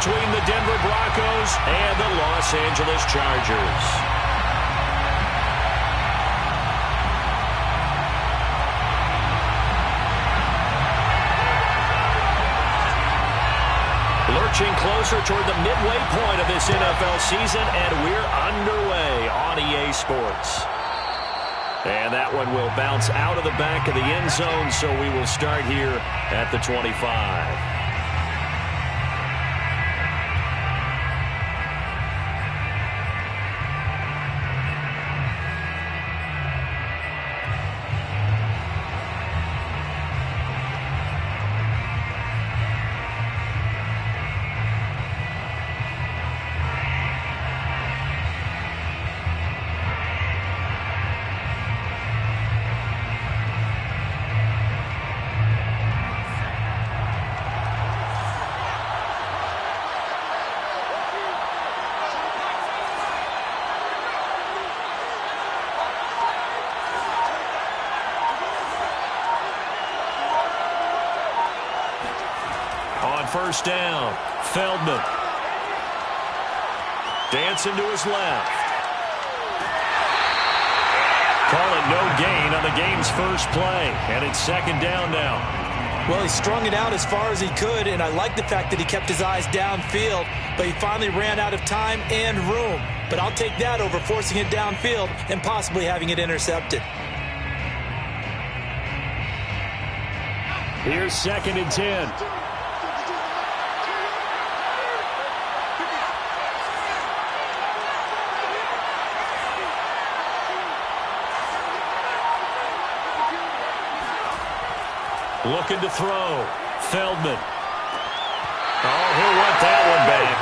between the Denver Broncos and the Los Angeles Chargers. Lurching closer toward the midway point of this NFL season, and we're underway on EA Sports. And that one will bounce out of the back of the end zone, so we will start here at the 25. First down, Feldman. Dancing to his left. Call it no gain on the game's first play, and it's second down now. Well, he strung it out as far as he could, and I like the fact that he kept his eyes downfield, but he finally ran out of time and room. But I'll take that over forcing it downfield and possibly having it intercepted. Here's 2nd and 10. Looking to throw. Feldman. Oh, he'll want that one back.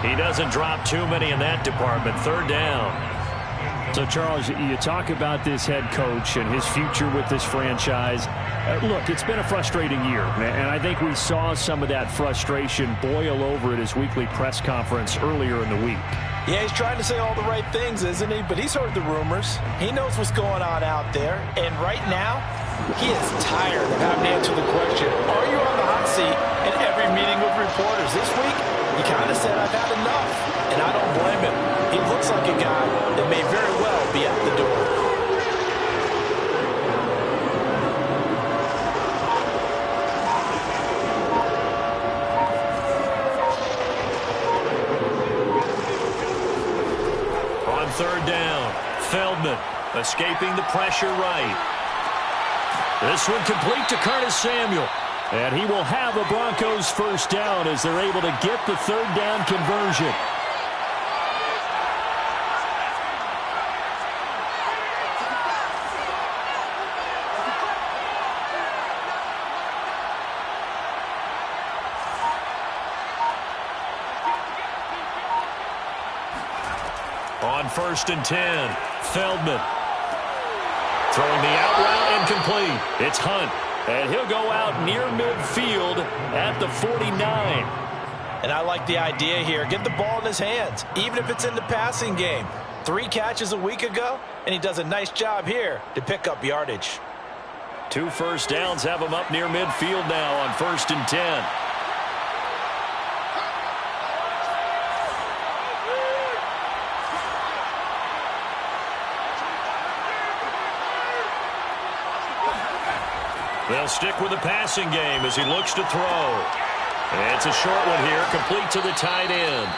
Incomplete. He doesn't drop too many in that department. Third down. So, Charles, you talk about this head coach and his future with this franchise. Look, it's been a frustrating year, and I think we saw some of that frustration boil over at his weekly press conference earlier in the week. Yeah, he's trying to say all the right things, isn't he? But he's heard the rumors. He knows what's going on out there. And right now, he is tired of having to answer the question, are you on the hot seat in every meeting with reporters? This week, he kind of said, I've had enough. And I don't blame him. He looks like a guy that may very well be at the door. On third down, Feldman escaping the pressure right. This one complete to Curtis Samuel. And he will have a Broncos first down as they're able to get the third down conversion. On 1st and 10, Feldman. Throwing the out route incomplete. It's Hunt. And he'll go out near midfield at the 49. And I like the idea here. Get the ball in his hands, even if it's in the passing game. 3 catches a week ago, and he does a nice job here to pick up yardage. 2 first downs have him up near midfield now on 1st and 10. They'll stick with the passing game as he looks to throw. And it's a short one here, complete to the tight end.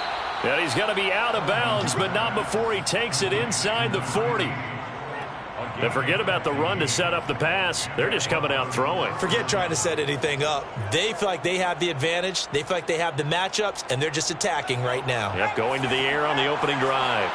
And he's going to be out of bounds, but not before he takes it inside the 40. And forget about the run to set up the pass. They're just coming out throwing. Forget trying to set anything up. They feel like they have the advantage. They feel like they have the matchups, and they're just attacking right now. Yep, going to the air on the opening drive.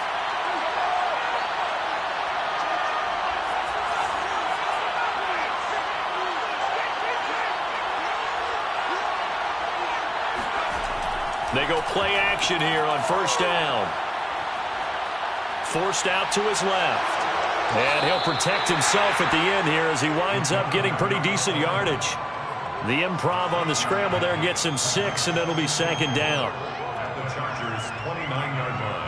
They go play action here on first down. Forced out to his left. And he'll protect himself at the end here as he winds up getting pretty decent yardage. The improv on the scramble there gets him 6, and it'll be second down. At the Chargers' 29-yard line.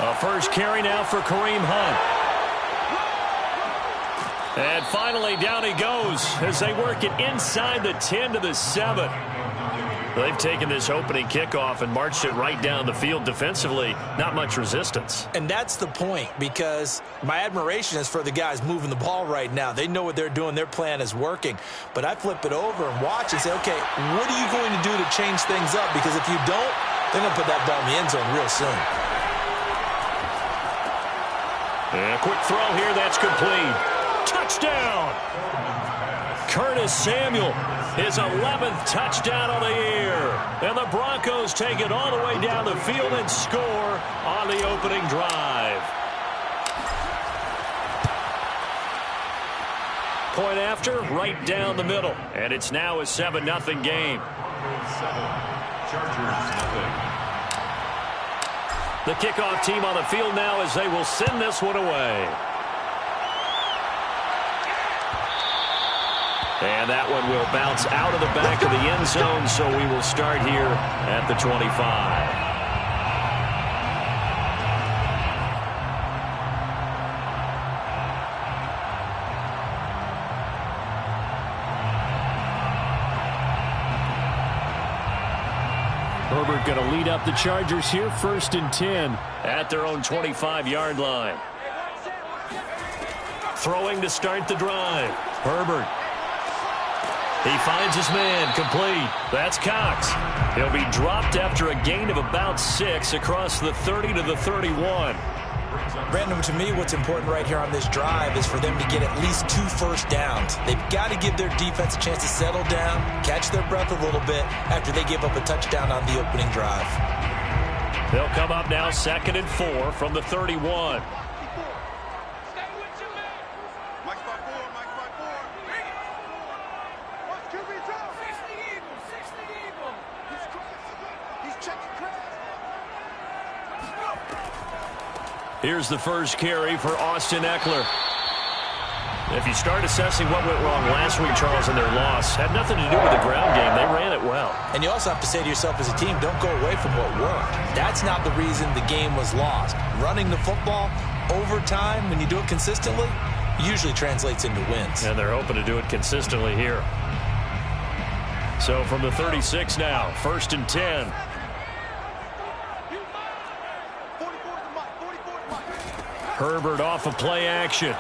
A first carry now for Kareem Hunt. And finally, down he goes as they work it inside the 10 to the 7. They've taken this opening kickoff and marched it right down the field defensively. Not much resistance. And that's the point, because my admiration is for the guys moving the ball right now. They know what they're doing. Their plan is working. But I flip it over and watch and say, okay, what are you going to do to change things up? Because if you don't, they're going to put that ball in the end zone real soon. And a quick throw here. That's complete. Touchdown! Curtis Samuel, his 11th touchdown of the year. And the Broncos take it all the way down the field and score on the opening drive. Point after, right down the middle. And it's now a 7-0 game. The kickoff team on the field now as they will send this one away. And that one will bounce out of the back of the end zone, so we will start here at the 25. Herbert going to lead up the Chargers here, 1st and 10 at their own 25-yard line. Throwing to start the drive. Herbert. He finds his man, complete. That's Cox. He'll be dropped after a gain of about 6 across the 30 to the 31. Brandon, to me, what's important right here on this drive is for them to get at least 2 first downs. They've got to give their defense a chance to settle down, catch their breath a little bit after they give up a touchdown on the opening drive. They'll come up now 2nd and 4 from the 31. Here's the first carry for Austin Eckler. If you start assessing what went wrong last week, Charles, in their loss, had nothing to do with the ground game. They ran it well. And you also have to say to yourself as a team, don't go away from what worked. That's not the reason the game was lost. Running the football over time, when you do it consistently, usually translates into wins. And they're hoping to do it consistently here. So from the 36 now, 1st and 10. Herbert off of play action.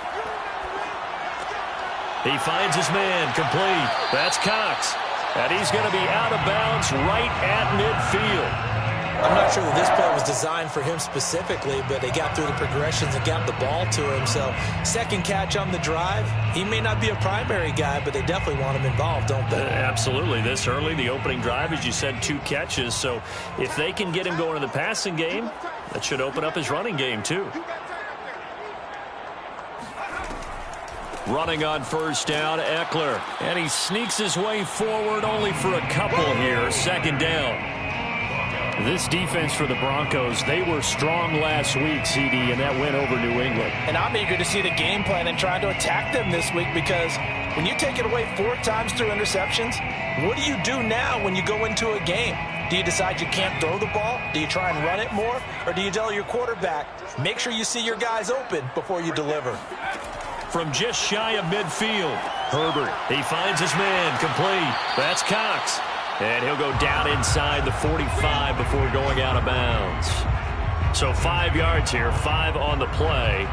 He finds his man, complete. That's Cox. And he's going to be out of bounds right at midfield. I'm not sure that this play was designed for him specifically, but they got through the progressions and got the ball to him. So, second catch on the drive. He may not be a primary guy, but they definitely want him involved, don't they? Absolutely. This early, the opening drive, as you said, 2 catches. So, if they can get him going in the passing game, that should open up his running game, too. Running on first down, Eckler. And he sneaks his way forward only for a couple here. 2nd down. This defense for the Broncos, they were strong last week, CD, and that went over New England. And I'm eager to see the game plan and try to attack them this week, because when you take it away 4 times through interceptions, what do you do now when you go into a game? Do you decide you can't throw the ball? Do you try and run it more? Or do you tell your quarterback, make sure you see your guys open before you deliver? From just shy of midfield, Herbert. He finds his man, complete. That's Cox. And he'll go down inside the 45 before going out of bounds. So 5 yards here, 5 on the play.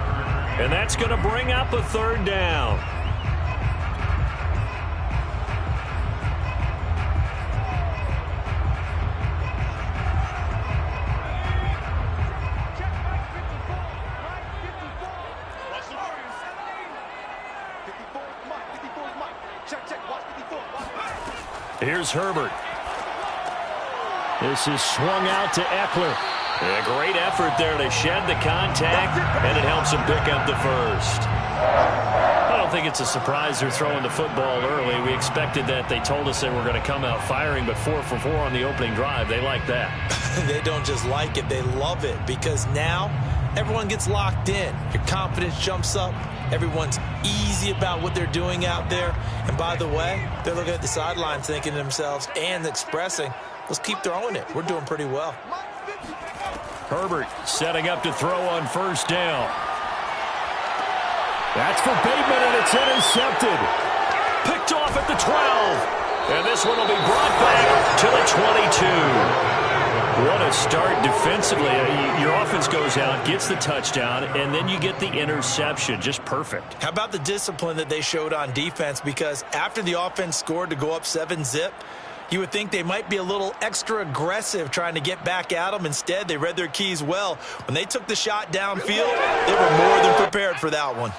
And that's going to bring up a 3rd down. Here's Herbert. This is swung out to Eckler. A great effort there to shed the contact, and it helps him pick up the first. I don't think it's a surprise they're throwing the football early. We expected that. They told us they were going to come out firing, but 4 for 4 on the opening drive. They like that. They don't just like it, they love it, because now everyone gets locked in. Your confidence jumps up. Everyone's easy about what they're doing out there. And by the way, they're looking at the sideline thinking to themselves and expressing, let's keep throwing it. We're doing pretty well. Herbert setting up to throw on first down. That's for Bateman, and it's intercepted. Picked off at the 12. And this one will be brought back to the 22. What a start defensively. Your offense goes out, gets the touchdown, and then you get the interception. Just perfect. How about the discipline that they showed on defense? Because after the offense scored to go up 7-zip, you would think they might be a little extra aggressive trying to get back at them. Instead, they read their keys well. When they took the shot downfield, they were more than prepared for that one.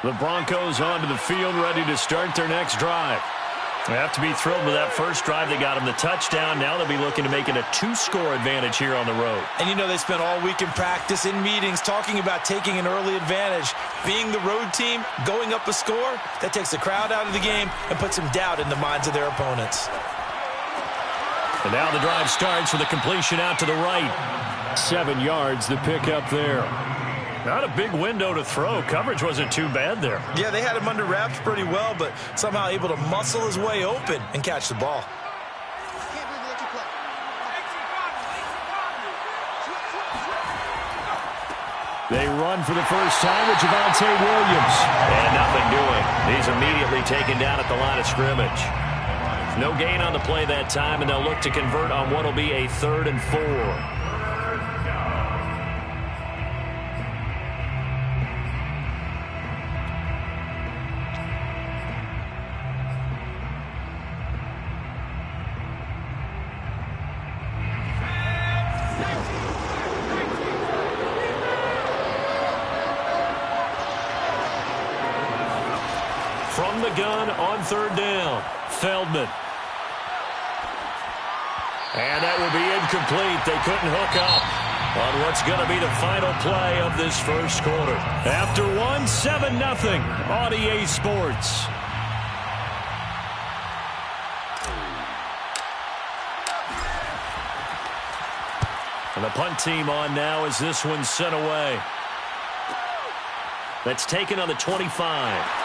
The Broncos onto the field, ready to start their next drive. They have to be thrilled with that first drive. They got them the touchdown. Now they'll be looking to make it a 2-score advantage here on the road. And, you know, they spent all week in practice, in meetings, talking about taking an early advantage. Being the road team, going up a score, that takes the crowd out of the game and puts some doubt in the minds of their opponents. And now the drive starts with a completion out to the right. 7 yards, the pick up there. Not a big window to throw. Coverage wasn't too bad there. Yeah, they had him under wraps pretty well, but somehow able to muscle his way open and catch the ball. They run for the first time with Javonte Williams. And nothing doing. He's immediately taken down at the line of scrimmage. No gain on the play that time, and they'll look to convert on what will be a 3rd and 4. From the gun on 3rd down, Feldman. And that will be incomplete. They couldn't hook up on what's going to be the final play of this first quarter. After 7-0 on EA Sports. And the punt team on now as this one's sent away. That's taken on the 25.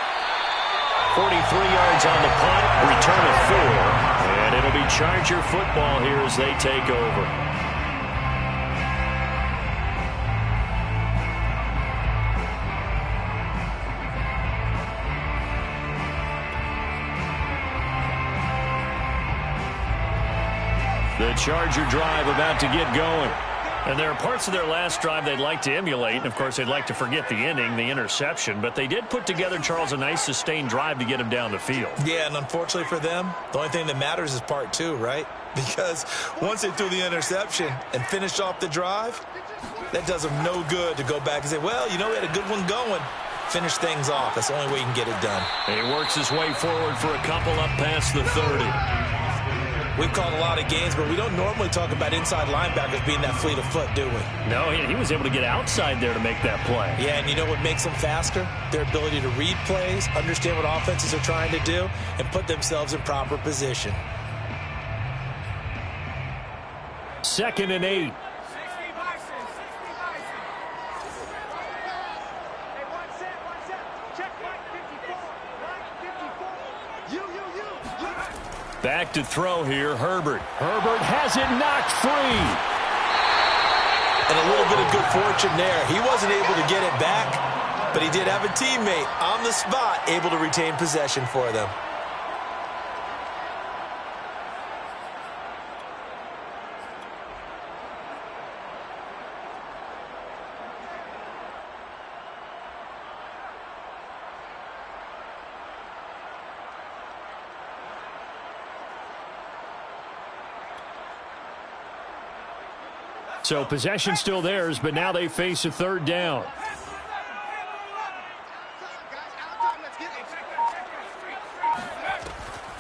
43 yards on the punt, return of 4, and it'll be Charger football here as they take over. The Charger drive about to get going. And there are parts of their last drive they'd like to emulate. And, of course, they'd like to forget the ending, the interception. But they did put together, Charles, a nice sustained drive to get him down the field. Yeah, and unfortunately for them, the only thing that matters is part 2, right? Because once they threw the interception and finished off the drive, that does them no good to go back and say, well, you know, we had a good one going. Finish things off. That's the only way you can get it done. And he works his way forward for a couple up past the 30. We've called a lot of games, but we don't normally talk about inside linebackers being that fleet of foot, do we? No, he was able to get outside there to make that play. Yeah, and you know what makes them faster? Their ability to read plays, understand what offenses are trying to do, and put themselves in proper position. 2nd and 8. Back to throw here, Herbert. Herbert has it knocked free. And a little bit of good fortune there. He wasn't able to get it back, but he did have a teammate on the spot able to retain possession for them. So possession still theirs, but now they face a 3rd down.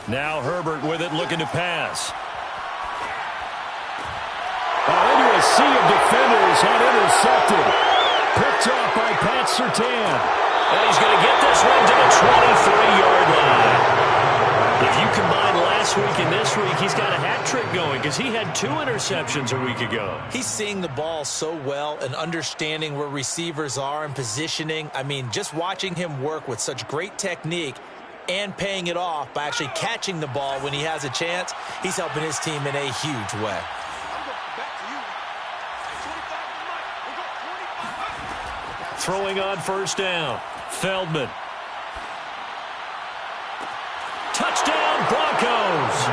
Now Herbert with it, looking to pass. Into a sea of defenders and intercepted. Picked off by Pat Surtain. And he's going to get this one to the 23-yard line. If you combine last week and this week, he's got a hat trick going because he had 2 interceptions a week ago. He's seeing the ball so well and understanding where receivers are and positioning. I mean, just watching him work with such great technique and paying it off by actually catching the ball when he has a chance, he's helping his team in a huge way. throwing on first down. Feldman. Touchdown, Broncos.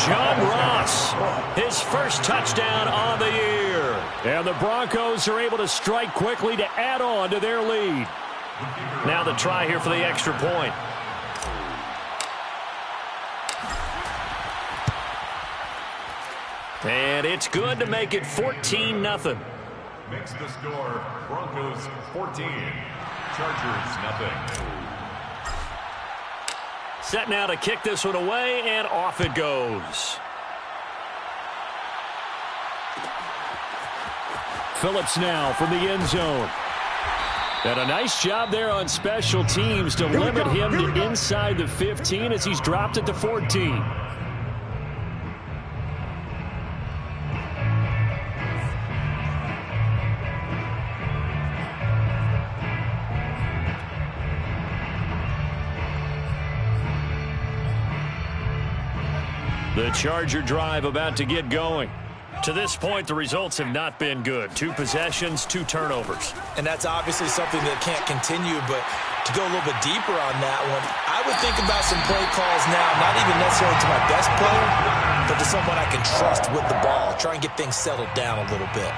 John Ross, his first touchdown on the year. And the Broncos are able to strike quickly to add on to their lead. Now the try here for the extra point. And it's good to make it 14-0. Makes the score Broncos 14, Chargers nothing. Set now to kick this one away, and off it goes. Phillips now from the end zone. And a nice job there on special teams to limit him to inside the 15 as he's dropped it to 14. The Charger drive about to get going. To this point, the results have not been good. 2 possessions, 2 turnovers. And that's obviously something that can't continue, but to go a little bit deeper on that one, I would think about some play calls now, not even necessarily to my best player, but to someone I can trust with the ball. Try and get things settled down a little bit.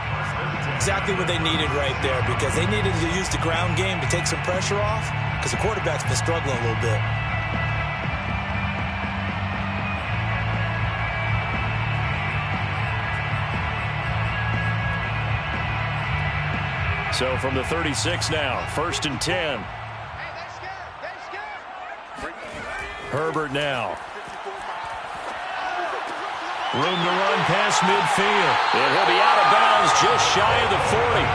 Exactly what they needed right there, because they needed to use the ground game to take some pressure off, because the quarterback's been struggling a little bit. So from the 36 now, 1st and 10. Herbert now. Room to run past midfield. And he'll be out of bounds just shy of the 40.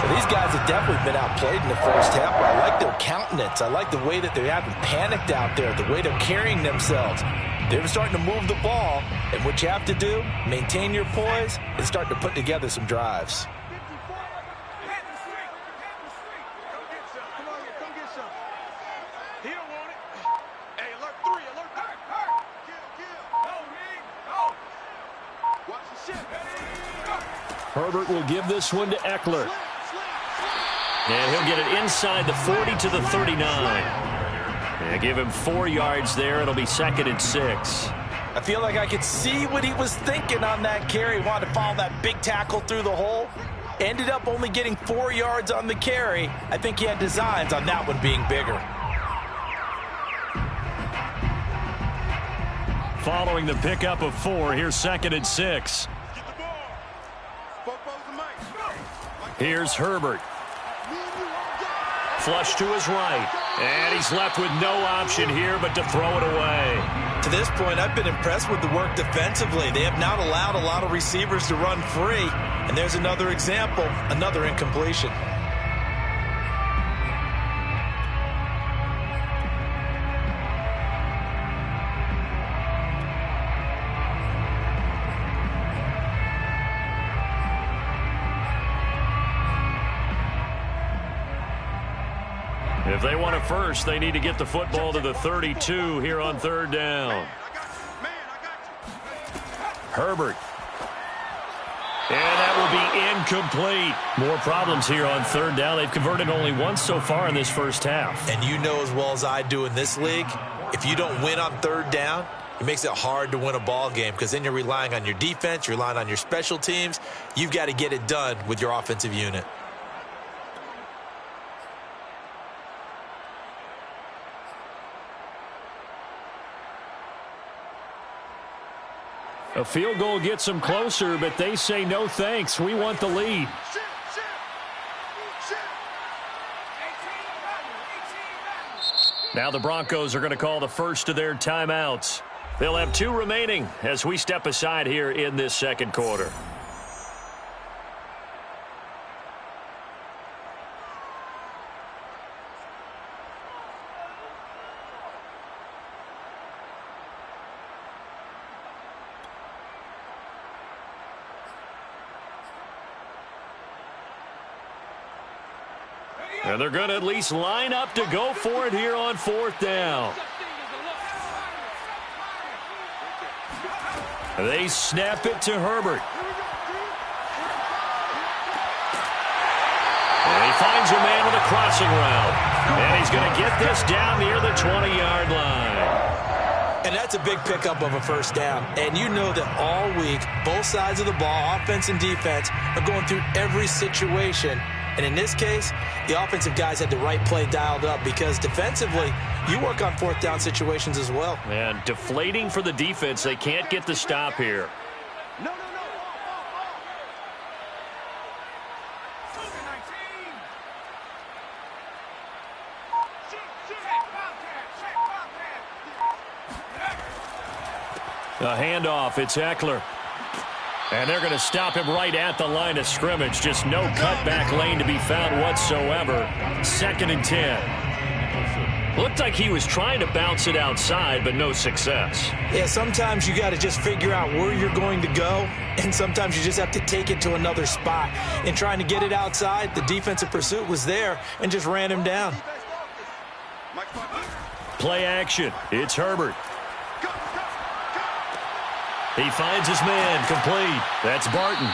So these guys have definitely been outplayed in the first half, but I like their countenance. I like the way that they haven't panicked out there, the way they're carrying themselves. They're starting to move the ball, and what you have to do, maintain your poise, and start to put together some drives. Herbert will give this one to Eckler. And he'll get it inside the 40 to the 39. And give him 4 yards there. It'll be 2nd and 6. I feel like I could see what he was thinking on that carry. He wanted to follow that big tackle through the hole. Ended up only getting 4 yards on the carry. I think he had designs on that one being bigger. Following the pickup of 4, here's 2nd and 6. Here's Herbert. Flush to his right. And he's left with no option here but to throw it away. To this point, I've been impressed with the work defensively. They have not allowed a lot of receivers to run free. And there's another example, another incompletion. If they want it first, they need to get the football to the 32 here on 3rd down. Herbert. And that will be incomplete. More problems here on 3rd down. They've converted only once so far in this first half. And you know as well as I do in this league, if you don't win on 3rd down, it makes it hard to win a ball game because then you're relying on your defense, you're relying on your special teams. You've got to get it done with your offensive unit. A field goal gets them closer, but they say no thanks. We want the lead. Now the Broncos are going to call the first of their timeouts. They'll have 2 remaining as we step aside here in this 2nd quarter. And they're going to at least line up to go for it here on 4th down. They snap it to Herbert. And he finds a man with a crossing route. And he's going to get this down near the 20-yard line. And that's a big pickup of a first down. And you know that all week, both sides of the ball, offense and defense, are going through every situation. And in this case, the offensive guys had the right play dialed up because defensively, you work on fourth down situations as well. And deflating for the defense. They can't get the stop here. No. A handoff, it's Eckler. And they're going to stop him right at the line of scrimmage. Just no cutback lane to be found whatsoever. 2nd and 10. Looked like he was trying to bounce it outside, but no success. Yeah, sometimes you got to just figure out where you're going to go, and sometimes you just have to take it to another spot. In trying to get it outside, the defensive pursuit was there and just ran him down. Play action. It's Herbert. He finds his man, complete. That's Barton.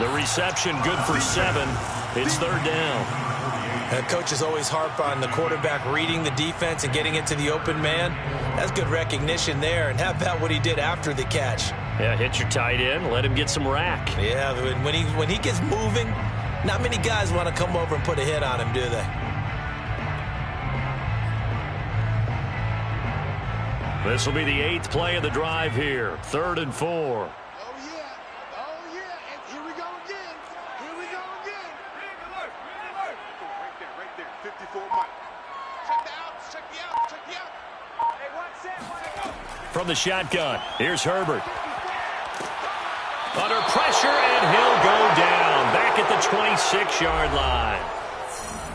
The reception good for 7. It's 3rd down. Coaches always harp on the quarterback reading the defense and getting it to the open man. That's good recognition there. And how about what he did after the catch? Yeah, hit your tight end, let him get some rack. Yeah, when he gets moving, not many guys want to come over and put a hit on him, do they? This will be the 8th play of the drive here. 3rd and 4. Oh, yeah. And here we go again. Right there. 54 Mike. Check the out. Hey, one set, go. From the shotgun, here's Herbert. Under pressure, and he'll go down. Back at the 26-yard line.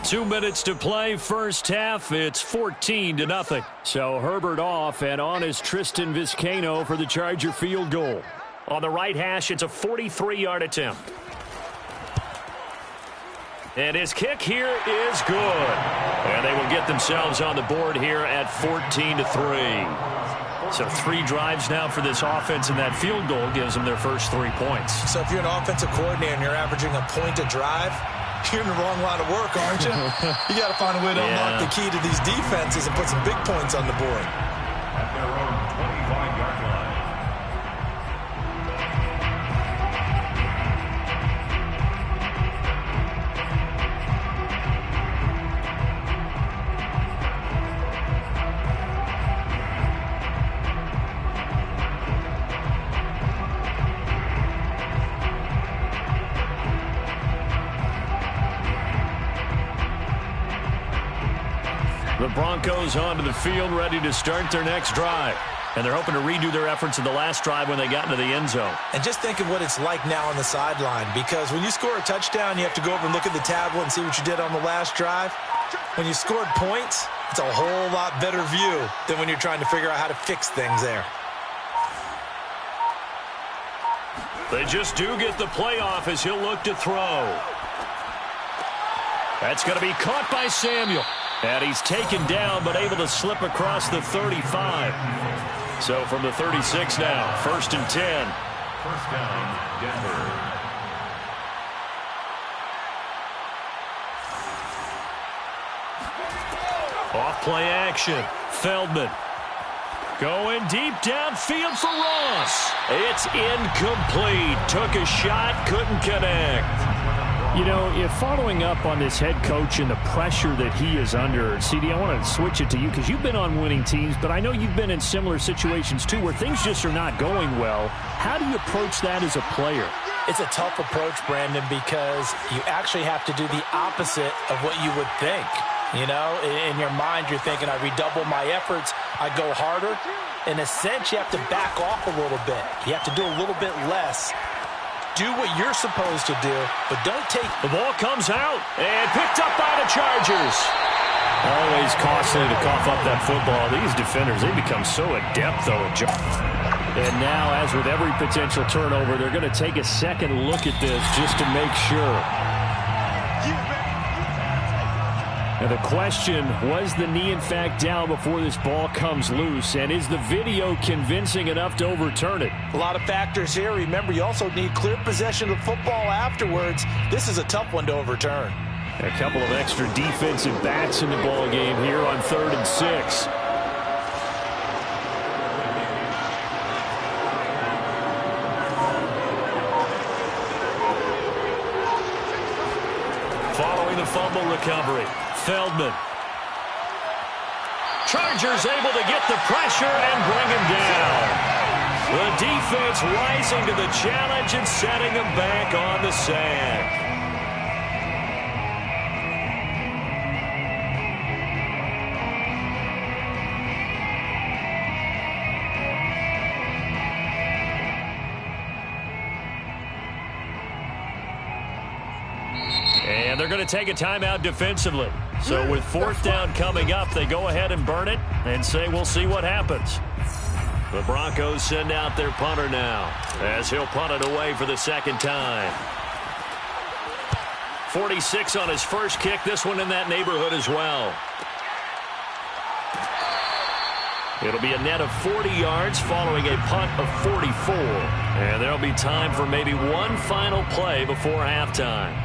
2 minutes to play, first half. It's 14-0. So Herbert off, and on is Tristan Vizcaino for the Charger field goal. On the right hash, it's a 43-yard attempt. And his kick here is good. And they will get themselves on the board here at 14-3. So 3 drives now for this offense, and that field goal gives them their first 3 points. So if you're an offensive coordinator and you're averaging a point a drive, you're in the wrong line of work, aren't you? You got to find a way to unlock the key to these defenses and put some big points on the board. At their own 25-yard line. The Broncos onto the field, ready to start their next drive. And they're hoping to redo their efforts in the last drive when they got into the end zone. And just think of what it's like now on the sideline, because when you score a touchdown, you have to go over and look at the tablet and see what you did on the last drive. When you scored points, it's a whole lot better view than when you're trying to figure out how to fix things there. They just do get the playoff as he'll look to throw. That's going to be caught by Samuel. And he's taken down, but able to slip across the 35. So from the 36 now, 1st and 10. First down, Denver. Off play action. Feldman. Going deep downfield for Ross. It's incomplete. Took a shot, couldn't connect. You know, if following up on this head coach and the pressure that he is under, CD, I want to switch it to you because you've been on winning teams, but I know you've been in similar situations too where things just are not going well. How do you approach that as a player? It's a tough approach, Brandon, because you actually have to do the opposite of what you would think. You know, in your mind, you're thinking, I redouble my efforts, I go harder. In a sense, you have to back off a little bit. You have to do a little bit less. Do what you're supposed to do, but don't take... The ball comes out and picked up by the Chargers. Always costly to cough up that football. These defenders, they become so adept, though. And now, as with every potential turnover, they're going to take a second look at this just to make sure. And the question, was the knee in fact down before this ball comes loose? And is the video convincing enough to overturn it? A lot of factors here. Remember, you also need clear possession of the football afterwards. This is a tough one to overturn. A couple of extra defensive backs in the ball game here on 3rd and 6. Following the fumble recovery, Feldman. Chargers able to get the pressure and bring him down. The defense rising to the challenge and setting him back on the sand. And they're going to take a timeout defensively. So with 4th down coming up, they go ahead and burn it and say we'll see what happens. The Broncos send out their punter now as he'll punt it away for the 2nd time. 46 on his first kick. This one in that neighborhood as well. It'll be a net of 40 yards following a punt of 44. And there'll be time for maybe one final play before halftime.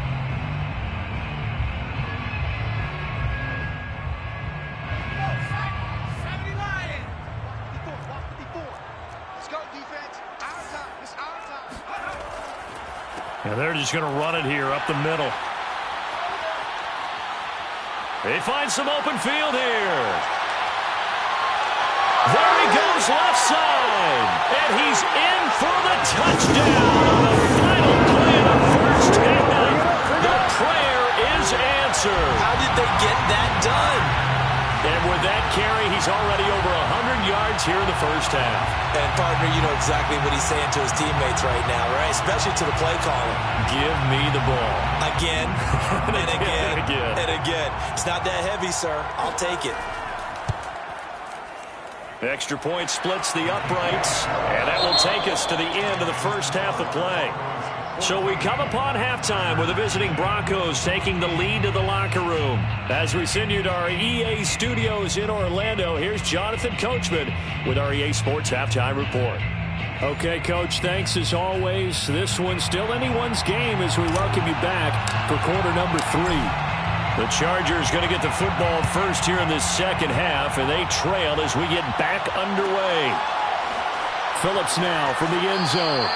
And they're just going to run it here up the middle. They find some open field here. There he goes left side. And he's in for the touchdown on the final play of the first half. The prayer is answered. How did they get that done? And with that carry, he's already over 100 yards here in the first half. And, partner, you know exactly what he's saying to his teammates right now, right? Especially to the play caller. Give me the ball. Again, and again, again. and again. It's not that heavy, sir. I'll take it. Extra point splits the uprights, and that will take us to the end of the first half of play. So we come upon halftime with the visiting Broncos taking the lead to the locker room. As we send you to our EA studios in Orlando, here's Jonathan Coachman with our EA Sports Halftime Report. Okay, Coach, thanks as always. This one's still anyone's game as we welcome you back for quarter number 3. The Chargers going to get the football first here in this second half, and they trail as we get back underway. Phillips now from the end zone.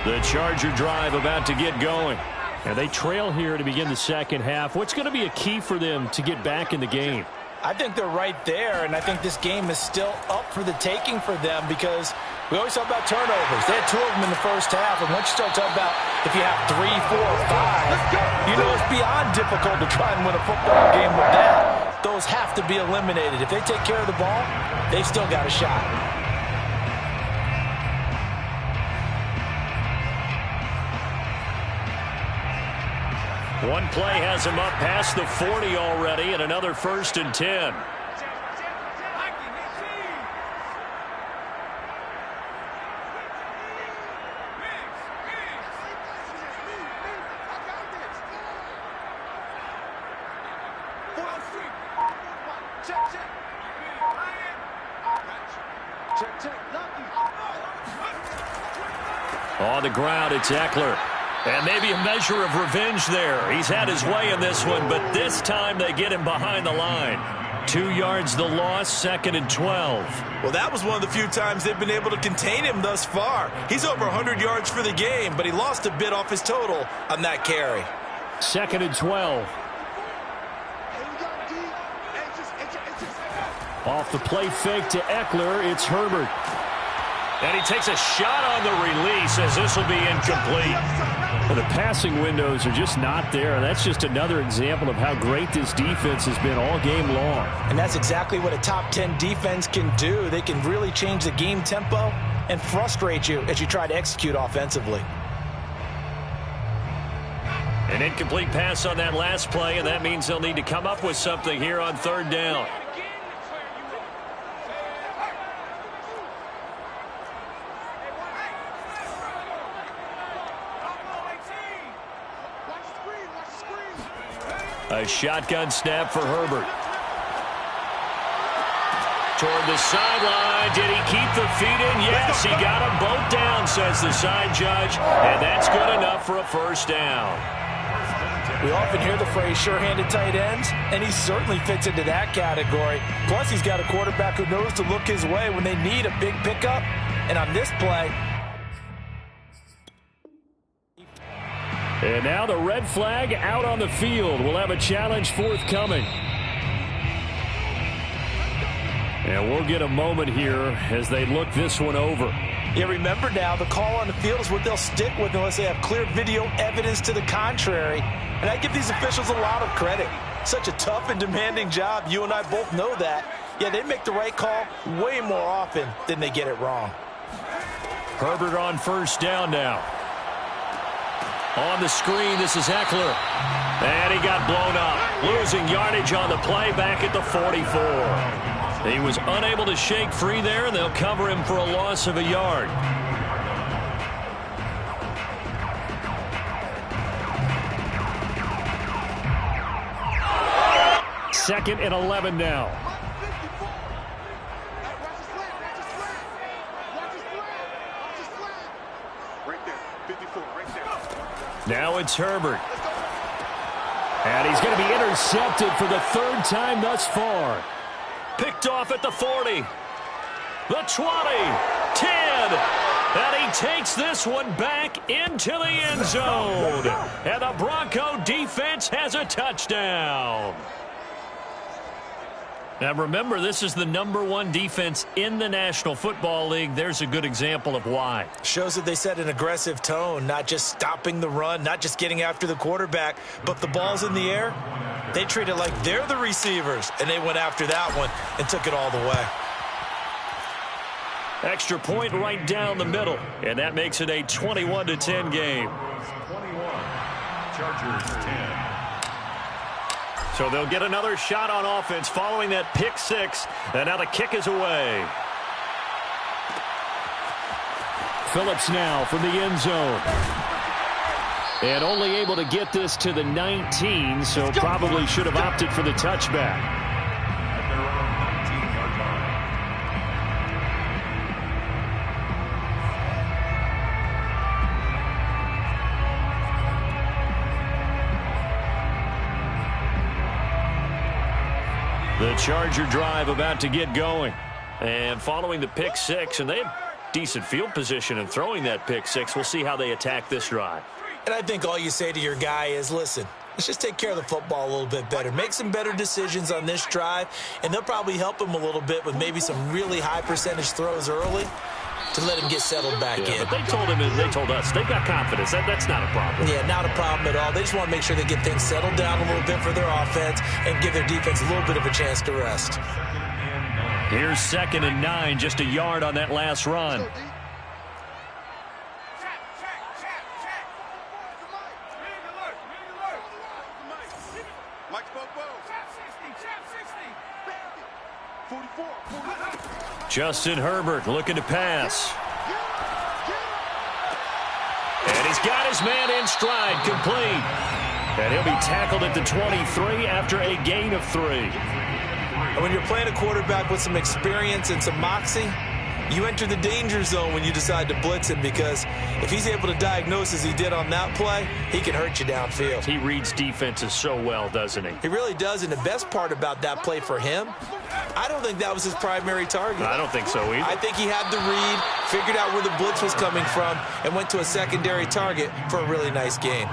The Charger drive about to get going. And they trail here to begin the second half. What's going to be a key for them to get back in the game? I think they're right there, and I think this game is still up for the taking for them because we always talk about turnovers. They had 2 of them in the first half, and once you start talking about if you have 3, 4, 5, you know it's beyond difficult to try and win a football game with that. Those have to be eliminated. If they take care of the ball, they've still got a shot. One play has him up past the 40 already, and another 1st and 10. On the ground, it's Eckler. And maybe a measure of revenge there. He's had his way in this one, but this time they get him behind the line. 2 yards the loss, 2nd and 12. Well, that was one of the few times they've been able to contain him thus far. He's over 100 yards for the game, but he lost a bit off his total on that carry. 2nd and 12. Off the play fake to Eckler, it's Herbert. And he takes a shot on the release as this will be incomplete. Well, the passing windows are just not there. That's just another example of how great this defense has been all game long. And that's exactly what a top 10 defense can do. They can really change the game tempo and frustrate you as you try to execute offensively. An incomplete pass on that last play, and that means they'll need to come up with something here on third down. A shotgun snap for Herbert. Toward the sideline. Did he keep the feet in? Yes, he got them both down, says the side judge. And that's good enough for a first down. We often hear the phrase sure-handed tight ends, and he certainly fits into that category. Plus, he's got a quarterback who knows to look his way when they need a big pickup. And on this play... And now the red flag out on the field. We'll have a challenge forthcoming. And we'll get a moment here as they look this one over. Yeah, remember now, the call on the field is what they'll stick with unless they have clear video evidence to the contrary. And I give these officials a lot of credit. Such a tough and demanding job. You and I both know that. Yeah, they make the right call way more often than they get it wrong. Herbert on first down now. On the screen, this is Eckler. And he got blown up. Losing yardage on the play back at the 44. He was unable to shake free there, and they'll cover him for a loss of a yard. Second and 11 now. Now it's Herbert. And he's going to be intercepted for the third time thus far. Picked off at the 40. The 20. 10. And he takes this one back into the end zone. And the Bronco defense has a touchdown. Now remember, this is the #1 defense in the National Football League. There's a good example of why. Shows that they set an aggressive tone, not just stopping the run, not just getting after the quarterback, but the ball's in the air. They treat it like they're the receivers, and they went after that one and took it all the way. Extra point right down the middle, and that makes it a 21-10 game. 21, Chargers 10. So they'll get another shot on offense following that pick six, and now the kick is away. Phillips now from the end zone. And only able to get this to the 19, so probably should have opted for the touchback. At their own 19-yard line. The Charger drive about to get going. And following the pick six, and they have decent field position in throwing that pick six. We'll see how they attack this drive. And I think all you say to your guy is, listen, let's just take care of the football a little bit better. Make some better decisions on this drive, and they'll probably help him a little bit with maybe some really high percentage throws early to let him get settled back in. But they told him, and they told us, they've got confidence. That's not a problem. Yeah, not a problem at all. They just want to make sure they get things settled down a little bit for their offense and give their defense a little bit of a chance to rest. Here's 2nd and 9, just a yard on that last run. Justin Herbert looking to pass. And he's got his man in stride, complete. And he'll be tackled at the 23 after a gain of 3. And when you're playing a quarterback with some experience and some moxie, you enter the danger zone when you decide to blitz him, because if he's able to diagnose as he did on that play, he can hurt you downfield. He reads defenses so well, doesn't he? He really does, and the best part about that play for him, I don't think that was his primary target. I don't think so either. I think he had the read, figured out where the blitz was coming from, and went to a secondary target for a really nice gain.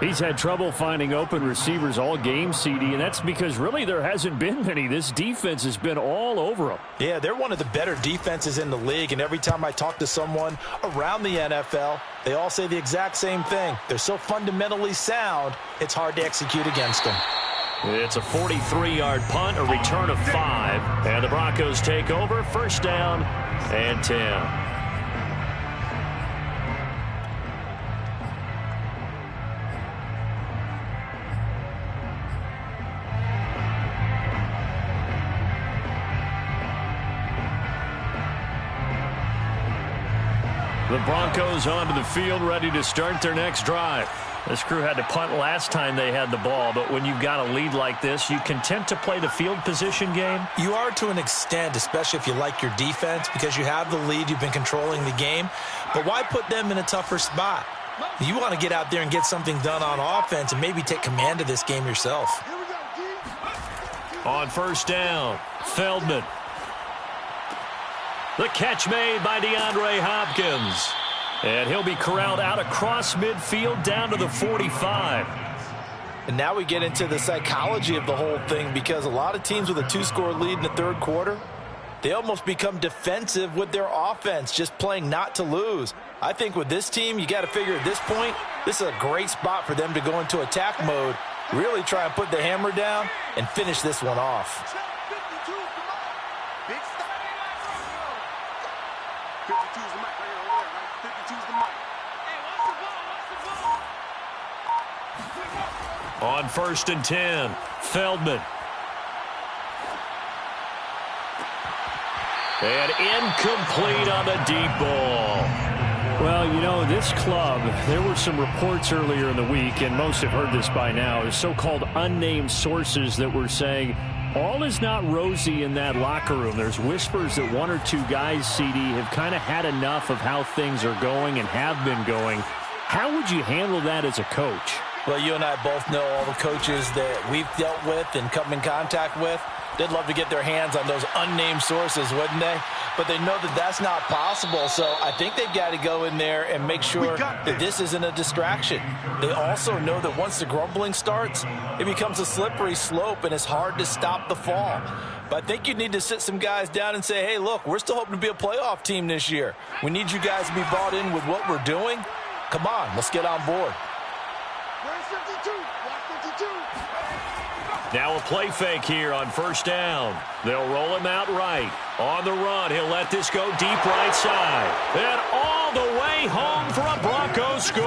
He's had trouble finding open receivers all game, CD, and that's because really there hasn't been many. This defense has been all over him. Yeah, they're one of the better defenses in the league, and every time I talk to someone around the NFL, they all say the exact same thing. They're so fundamentally sound, it's hard to execute against them. It's a 43-yard punt, a return of 5, and the Broncos take over, first down and 10. The Broncos onto the field, ready to start their next drive. This crew had to punt last time they had the ball, but when you've got a lead like this, you content to play the field position game? You are to an extent, especially if you like your defense, because you have the lead, you've been controlling the game. But why put them in a tougher spot? You want to get out there and get something done on offense and maybe take command of this game yourself. On first down, Feldman. The catch made by DeAndre Hopkins. And he'll be corralled out across midfield down to the 45. And now we get into the psychology of the whole thing, because a lot of teams with a 2-score lead in the third quarter, they almost become defensive with their offense, just playing not to lose. I think with this team, you got to figure at this point, this is a great spot for them to go into attack mode, really try and put the hammer down and finish this one off. On first and 10, Feldman. And incomplete on the deep ball. Well, you know, this club, there were some reports earlier in the week, and most have heard this by now, is so-called unnamed sources that were saying all is not rosy in that locker room. There's whispers that one or two guys, CD, have kind of had enough of how things are going and have been going. How would you handle that as a coach? Well, you and I both know all the coaches that we've dealt with and come in contact with. They'd love to get their hands on those unnamed sources, wouldn't they? But they know that that's not possible, so I think they've got to go in there and make sure that this isn't a distraction. They also know that once the grumbling starts, it becomes a slippery slope, and it's hard to stop the fall. But I think you need to sit some guys down and say, hey, look, we're still hoping to be a playoff team this year. We need you guys to be bought in with what we're doing. Come on, let's get on board. Now a play fake here on first down. They'll roll him out right. On the run, he'll let this go deep right side. And all the way home for a Broncos score.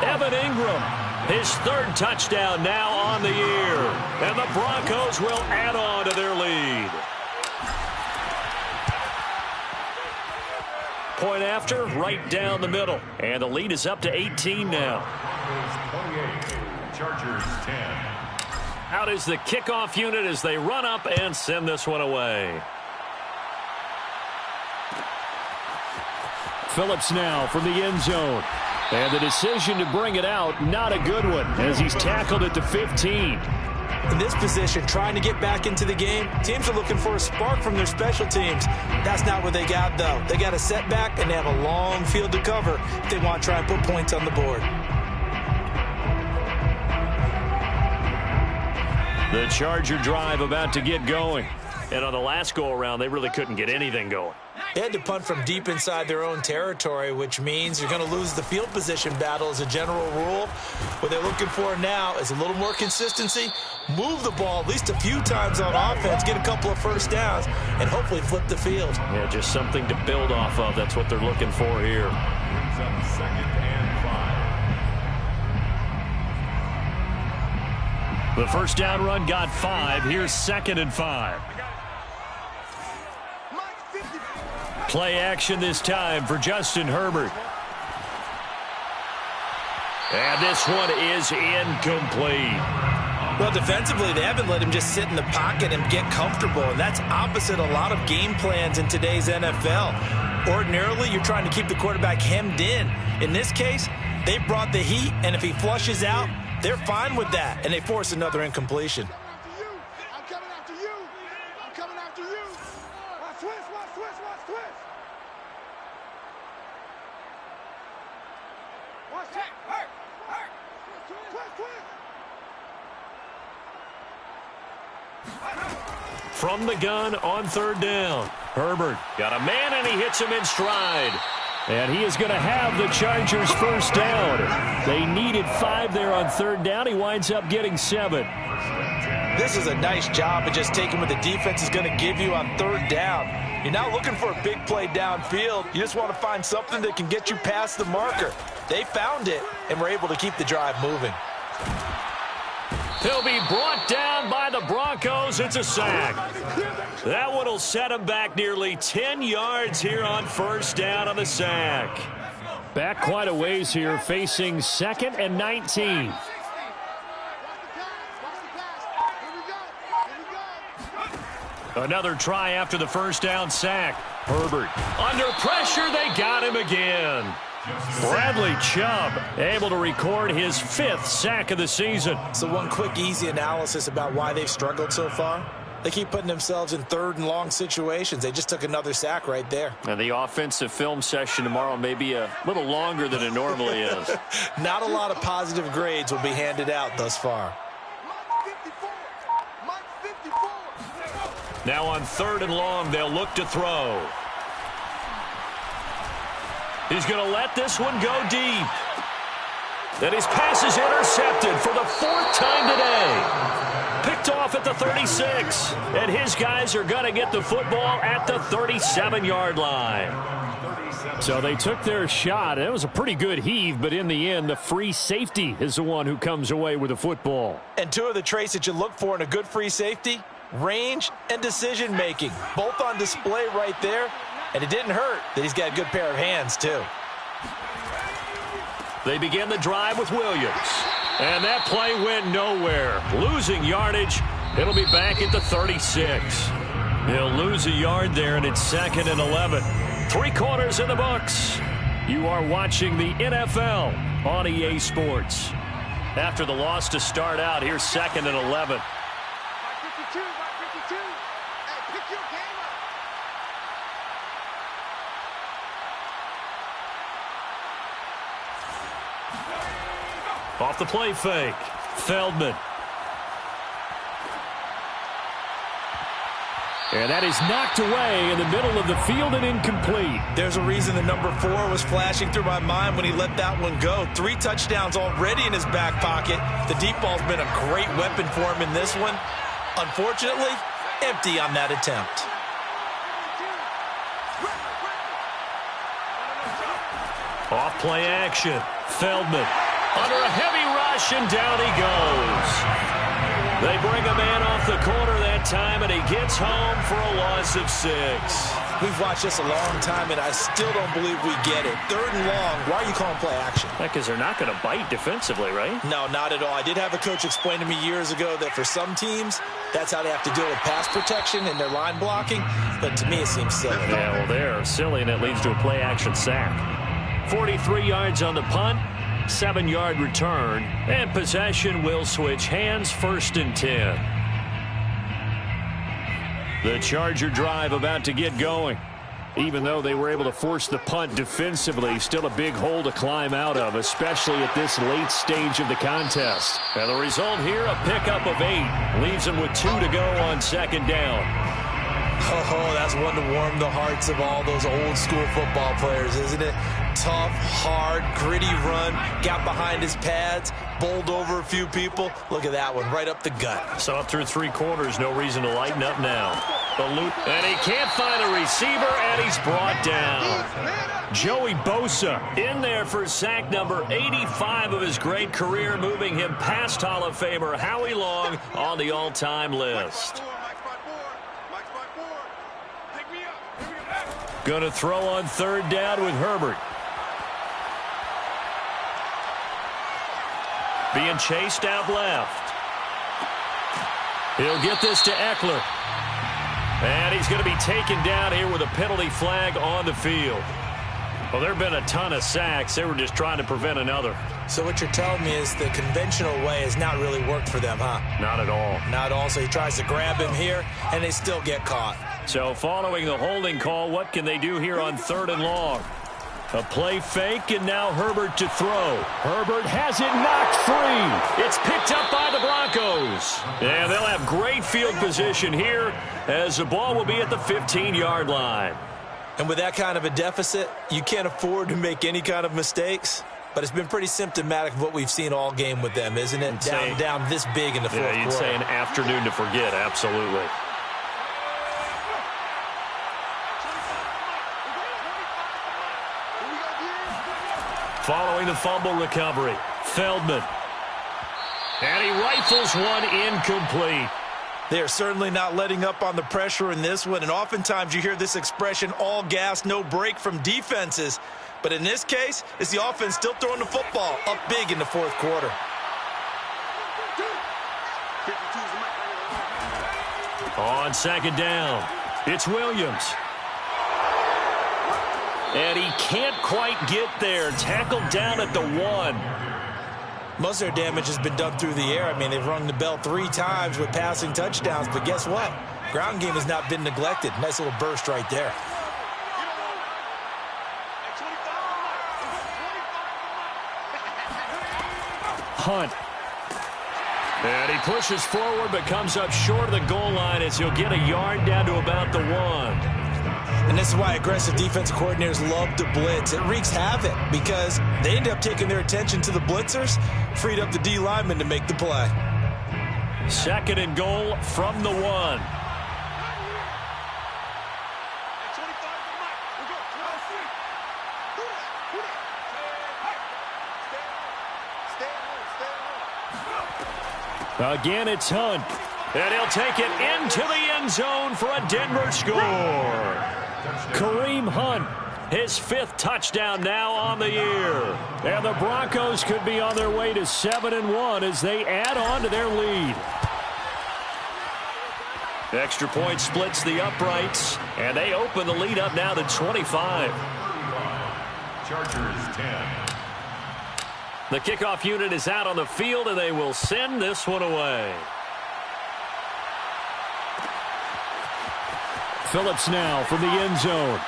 Evan Ingram, his third touchdown now on the year. And the Broncos will add on to their lead. Point after, right down the middle. And the lead is up to 18 now. 28, Chargers 10. Out is the kickoff unit as they run up and send this one away. Phillips now from the end zone. And the decision to bring it out, not a good one, as he's tackled at the 15. In this position, trying to get back into the game, teams are looking for a spark from their special teams. That's not what they got, though. They got a setback, and they have a long field to cover if they want to try and put points on the board. The Charger drive about to get going. And on the last go-around, they really couldn't get anything going. They had to punt from deep inside their own territory, which means you're going to lose the field position battle as a general rule. What they're looking for now is a little more consistency, move the ball at least a few times on offense, get a couple of first downs, and hopefully flip the field. Yeah, just something to build off of. That's what they're looking for here. Brings up second and 5. The first down run got 5. Here's second and 5. Play action this time for Justin Herbert. And this one is incomplete. Well, defensively, they haven't let him just sit in the pocket and get comfortable, and that's opposite a lot of game plans in today's NFL. Ordinarily, you're trying to keep the quarterback hemmed in. In this case, they brought the heat, and if he flushes out, they're fine with that, and they force another incompletion. I'm coming after you. I'm coming after you. Watch twist, watch twist, watch twist. Watch that. Hurt, hurt. Twist, twist. From the gun on third down. Herbert got a man, and he hits him in stride. And he is going to have the Chargers first down. They needed 5 there on third down. He winds up getting 7. This is a nice job of just taking what the defense is going to give you on third down. You're not looking for a big play downfield. You just want to find something that can get you past the marker. They found it and were able to keep the drive moving. He'll be brought down by the Broncos. It's a sack. That one will set him back nearly 10 yards here on first down on the sack. Back quite a ways here, facing 2nd and 19. Another try after the first down sack. Herbert under pressure. They got him again. Bradley Chubb able to record his 5th sack of the season. So one quick, easy analysis about why they've struggled so far. They keep putting themselves in 3rd and long situations. They just took another sack right there. And the offensive film session tomorrow may be a little longer than it normally is. Not a lot of positive grades will be handed out thus far. Now on 3rd and long, they'll look to throw. He's going to let this one go deep. And his pass is intercepted for the 4th time today. Picked off at the 36. And his guys are going to get the football at the 37-yard line. So they took their shot. It was a pretty good heave, but in the end, the free safety is the one who comes away with the football. And 2 of the traits that you look for in a good free safety, range and decision-making. Both on display right there. And it didn't hurt that he's got a good pair of hands, too. They begin the drive with Williams. And that play went nowhere. Losing yardage. It'll be back at the 36. He'll lose a yard there, and it's 2nd and 11. 3 quarters in the books. You are watching the NFL on EA Sports. After the loss to start out, here's 2nd and 11. Off the play fake. Feldman. And that is knocked away in the middle of the field and incomplete. There's a reason the number 4 was flashing through my mind when he let that one go. 3 touchdowns already in his back pocket. The deep ball's been a great weapon for him in this one. Unfortunately, empty on that attempt. Off play action. Feldman. Under a heavy rush, and down he goes. They bring a man off the corner that time, and he gets home for a loss of 6. We've watched this a long time, and I still don't believe we get it. 3rd and long, why are you calling play action? Because they're not going to bite defensively, right? No, not at all. I did have a coach explain to me years ago that for some teams, that's how they have to deal with pass protection and their line blocking. But to me, it seems silly. Yeah, well, they're silly, and it leads to a play action sack. 43 yards on the punt. 7-yard return, and possession will switch hands. 1st and 10. The Charger drive about to get going. Even though they were able to force the punt defensively, still a big hole to climb out of, especially at this late stage of the contest. And the result here, a pickup of 8. Leaves them with 2 to go on 2nd down. Oh, that's one to warm the hearts of all those old school football players, isn't it? Tough, hard, gritty run, got behind his pads, bowled over a few people. Look at that one, right up the gut. So up through 3 quarters, no reason to lighten up now. The loop, and he can't find a receiver, and he's brought down. Joey Bosa in there for sack number 85 of his great career, moving him past Hall of Famer Howie Long on the all-time list. Going to throw on 3rd down with Herbert. Being chased out left. He'll get this to Eckler. And he's going to be taken down here with a penalty flag on the field. Well, there have been a ton of sacks. They were just trying to prevent another. So what you're telling me is the conventional way has not really worked for them, huh? Not at all. Not at all. So he tries to grab him here, and they still get caught. So following the holding call, what can they do here on 3rd and long? A play fake, and now Herbert to throw. Herbert has it knocked free. It's picked up by the Broncos. And they'll have great field position here as the ball will be at the 15-yard line. And with that kind of a deficit, you can't afford to make any kind of mistakes. But it's been pretty symptomatic of what we've seen all game with them, isn't it? Down this big in the fourth quarter. Yeah, you'd say an afternoon to forget, absolutely. Following the fumble recovery, Feldman. And he rifles one incomplete. They're certainly not letting up on the pressure in this one, and oftentimes you hear this expression, all gas, no break from defenses. But in this case, it's the offense still throwing the football up big in the fourth quarter. On second down, it's Williams. And he can't quite get there. Tackled down at the 1. Most of their damage has been done through the air. I mean, they've rung the bell 3 times with passing touchdowns, but guess what? Ground game has not been neglected. Nice little burst right there. Hunt. And he pushes forward but comes up short of the goal line as he'll get a yard down to about the 1. And this is why aggressive defensive coordinators love to blitz. It wreaks havoc because they end up taking their attention to the blitzers, freed up the D lineman to make the play. Second and goal from the 1. Again, it's Hunt. And he'll take it into the end zone for a Denver score. Kareem Hunt. His 5th touchdown now on the year. And the Broncos could be on their way to 7-1 as they add on to their lead. Extra point splits the uprights, and they open the lead up now to 25. Chargers 10. The kickoff unit is out on the field, and they will send this one away. Phillips now from the end zone.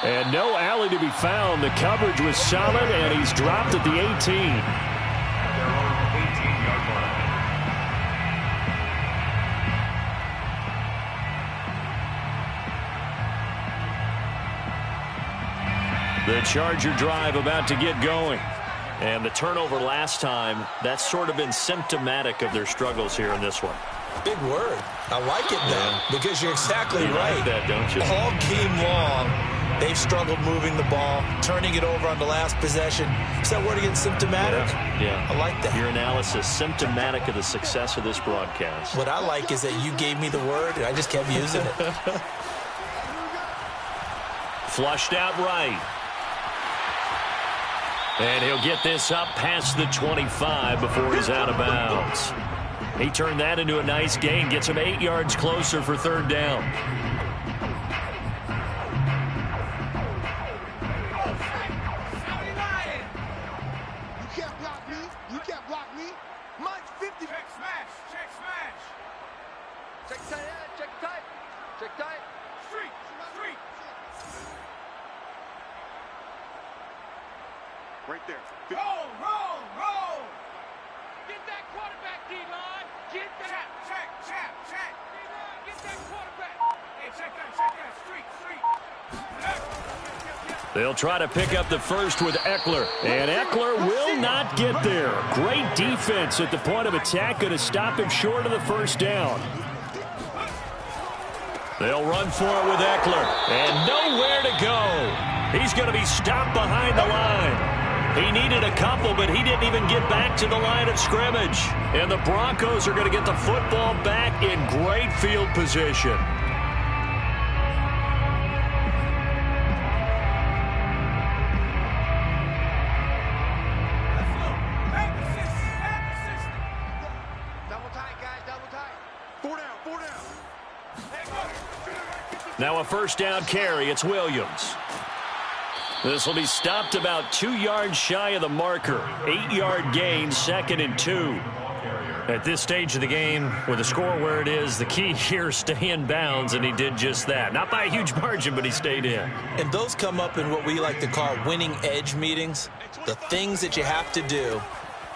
And no alley to be found. The coverage was solid, and he's dropped at the 18. At their own 18-yard line. The Charger drive about to get going. And the turnover last time, that's sort of been symptomatic of their struggles here in this one. Big word. I like it, though, because you're exactly You right. like that, don't you? All game long, they've struggled moving the ball, turning it over on the last possession. Is that word again, symptomatic? Yeah. I like that. Your analysis, symptomatic of the success of this broadcast. What I like is that you gave me the word, and I just kept using it. Flushed out right. And he'll get this up past the 25 before he's out of bounds. He turned that into a nice gain, gets him 8 yards closer for third down. You can't block me. You can't block me. Mine's 50. Check smash. Check smash. Check tight. Check tight. Check tight. Street. Street. Right there. Roll. Roll. Roll. Get that quarterback, D-line. Get that. Check. Check. Check. D-line, get that quarterback. Hey, check that. Check that. Street. Street. They'll try to pick up the first with Eckler. And Eckler will not get there. Great defense at the point of attack. Going to stop him short of the first down. They'll run for it with Eckler. And nowhere to go. He's going to be stopped behind the line. He needed a couple, but he didn't even get back to the line of scrimmage. And the Broncos are going to get the football back in great field position. Double tight, guys. Double tight. 4 down. 4 down. Now a first down carry. It's Williams. This will be stopped about 2 yards shy of the marker. 8-yard gain, 2nd and 2. At this stage of the game, with the score where it is, the key here is stay in bounds, and he did just that. Not by a huge margin, but he stayed in. And those come up in what we like to call winning edge meetings. The things that you have to do.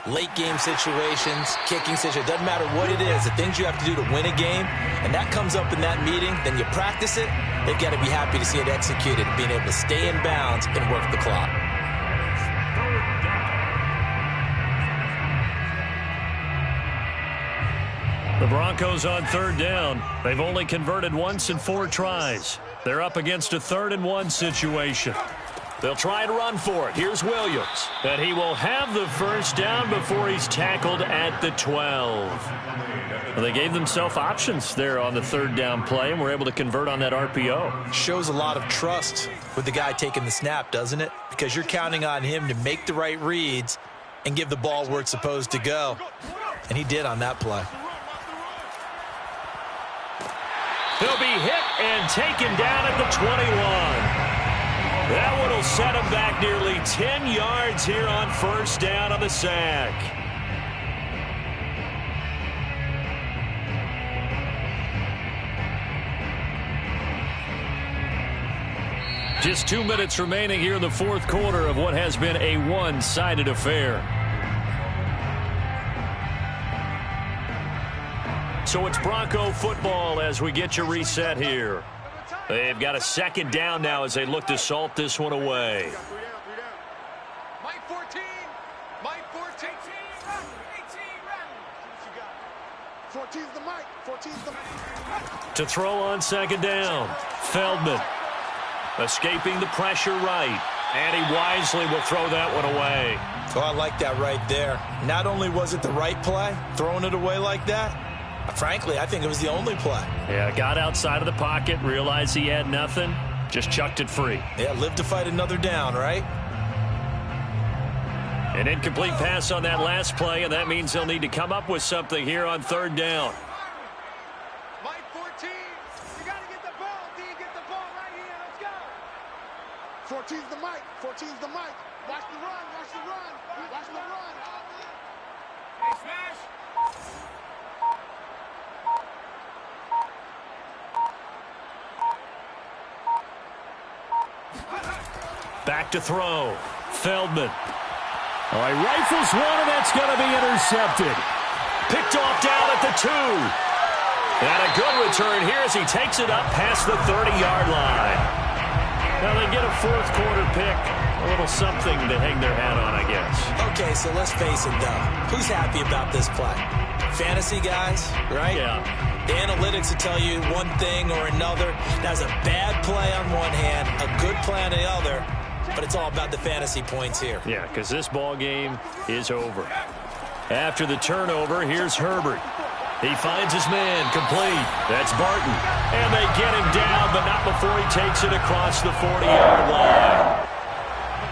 Late game situations, kicking situations, doesn't matter what it is, the things you have to do to win a game, and that comes up in that meeting, then you practice it, they've got to be happy to see it executed, being able to stay in bounds and work the clock. The Broncos on third down. They've only converted once in 4 tries. They're up against a 3rd and 1 situation. They'll try and run for it. Here's Williams. And he will have the first down before he's tackled at the 12. Well, they gave themselves options there on the third down play and were able to convert on that RPO. Shows a lot of trust with the guy taking the snap, doesn't it? Because you're counting on him to make the right reads and give the ball where it's supposed to go. And he did on that play. He'll be hit and taken down at the 21. That one will set him back nearly 10 yards here on first down on the sack. Just 2 minutes remaining here in the fourth quarter of what has been a one-sided affair. So it's Bronco football as we get you reset here. They've got a second down now as they look to salt this one away. Mike 14. Mike 14. 14's the mic. 14's the mic. To throw on second down. Feldman escaping the pressure right. And he wisely will throw that one away. Oh, I like that right there. Not only was it the right play, throwing it away like that, frankly, I think it was the only play. Yeah, got outside of the pocket, realized he had nothing, just chucked it free. Yeah, live to fight another down, right? An incomplete pass on that last play, and that means they'll need to come up with something here on third down. Mike 14. You got to get the ball, D. Get the ball right here. Let's go. 14's the mic. 14's the mic. Watch the run. Watch the run. Watch the run. Hey, smash. Back to throw. Feldman. All right, rifles one, and that's going to be intercepted. Picked off down at the 2. And a good return here as he takes it up past the 30-yard line. Now they get a fourth quarter pick. A little something to hang their hat on, I guess. Okay, so let's face it, though. Who's happy about this play? Fantasy guys, right? Yeah. The analytics will tell you one thing or another. That's a bad play on one hand, a good play on the other, but it's all about the fantasy points here. Yeah, because this ball game is over. After the turnover, here's Herbert. He finds his man, complete. That's Barton. And they get him down, but not before he takes it across the 40-yard line.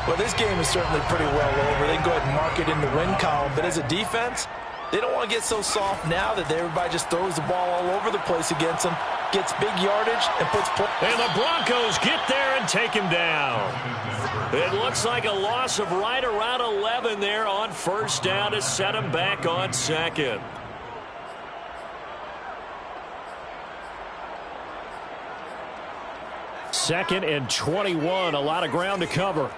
Well, this game is certainly pretty well over. They can go ahead and mark it in the win column, but as a defense, they don't want to get so soft now that everybody just throws the ball all over the place against them, gets big yardage, and puts points. And the Broncos get there and take him down. It looks like a loss of right around 11 there on first down to set him back on second. Second and 21, a lot of ground to cover.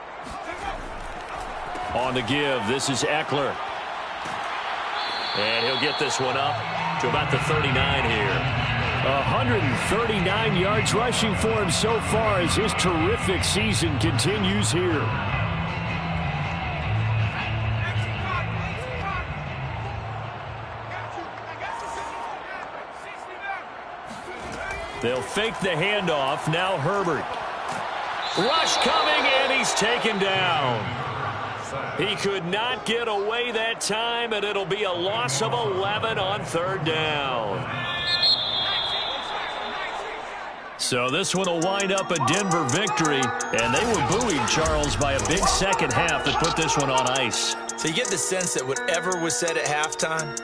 On the give, this is Eckler. And he'll get this one up to about the 39 here. 139 yards rushing for him so far as his terrific season continues here. They'll fake the handoff. Now Herbert. Rush coming, and he's taken down. He could not get away that time, and it'll be a loss of 11 on third down. So this one will wind up a Denver victory, and they were buoyed, Charles, by a big second half that put this one on ice. So you get the sense that whatever was said at halftime,